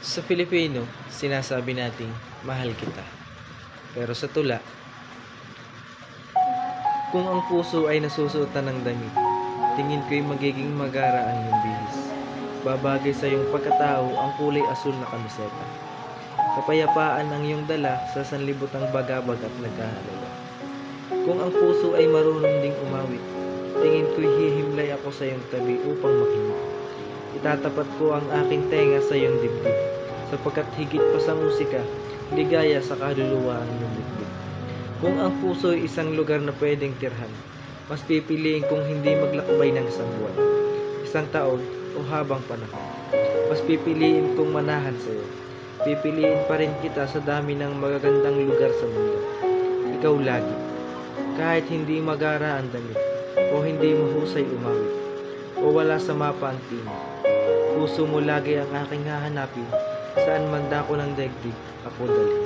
Sa Filipino, sinasabi nating mahal kita. Pero sa tula, kung ang puso ay nasusuotan ng damit, tingin ko'y magiging magara ang iyong bihis. Babagay sa iyong pagkatao ang kulay asul na kamiseta. Kapayapaan ang iyong dala sa sanlibutang bagabag at nagkahalala. Kung ang puso ay marunong ding umawit, tingin ko'y hihimlay ako sa iyong tabi upang makinig. Itatapat ko ang aking tenga sa iyong dibdib, sapagkat higit pa sa musika, ligaya sa kaluluwa ang iyong dibdib. Kung ang puso ay isang lugar na pwedeng tirhan, mas pipiliin kong hindi maglakbay ng isang buwan, isang taon o habang panahon. Mas pipiliin kong manahan sa iyo. Pipiliin pa rin kita sa dami ng magagandang lugar sa mundo. Ikaw lagi, kahit hindi magara ang damit, o hindi mahusay umawit, o wala sa mapa ang tingin. Puso mo lagi ang aking hahanapin, saan man dako ng daigdig, ako dalhin.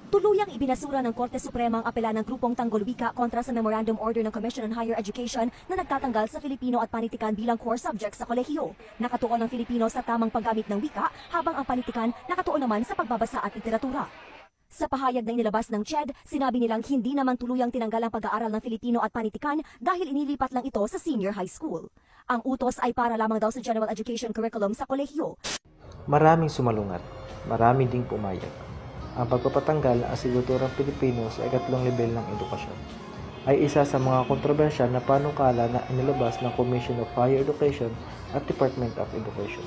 Tuluyang ibinasura ng Korte Suprema ang apela ng grupong Tanggol Wika kontra sa Memorandum Order ng Commission on Higher Education na nagtatanggal sa Filipino at Panitikan bilang core subject sa kolehiyo. Nakatuon ang Filipino sa tamang paggamit ng wika, habang ang Panitikan nakatuon naman sa pagbabasa at literatura. Sa pahayag na inilabas ng CHED, sinabi nilang hindi naman tuluyang tinanggal ang pag-aaral ng Filipino at Panitikan dahil inilipat lang ito sa senior high school. Ang utos ay para lamang daw sa general education curriculum sa kolehiyo. Maraming sumalungat, marami ding pumayag. Ang pagpapatanggal ng asignaturang Pilipino sa ikatlong level ng edukasyon ay isa sa mga kontrobersyal na panukala na inilabas ng Commission of Higher Education at Department of Education.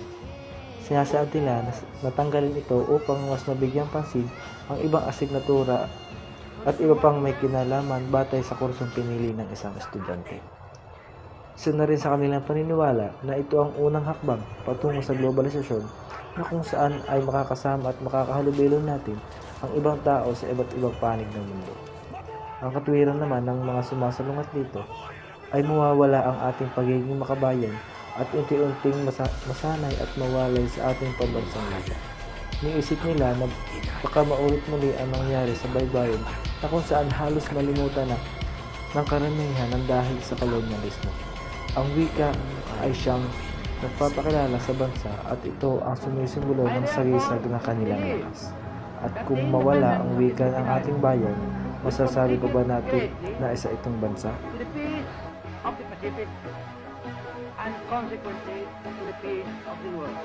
Sinasaad nila na natanggalin ito upang mas mabigyang pansin ang ibang asignatura at iba pang may kinalaman batay sa kursong pinili ng isang estudyante. Isa na rin sa kanilang paniniwala na ito ang unang hakbang patungo sa globalisasyon na kung saan ay makakasama at makakahalubilo natin ang ibang tao sa iba't ibang panig ng mundo. Ang katwiran naman ng mga sumasalungat dito ay mawawala ang ating pagiging makabayan at unti-unting masanay at mawalay sa ating pambansang liga. Niisip nila na baka maulit muli ang nangyari sa baybayin na kung saan halos malimutan na ng karamihan ng dahil sa kolonyalismo. Ang wika ay siyang nagpapakilala sa bansa at ito ang sumisimbolo ng sagisag na kanilang lakas. At kung mawala ang wika ng ating bayan, masasabi pa ba natin na isa itong bansa? To the peace of the Pacific and consequently to the peace of the world.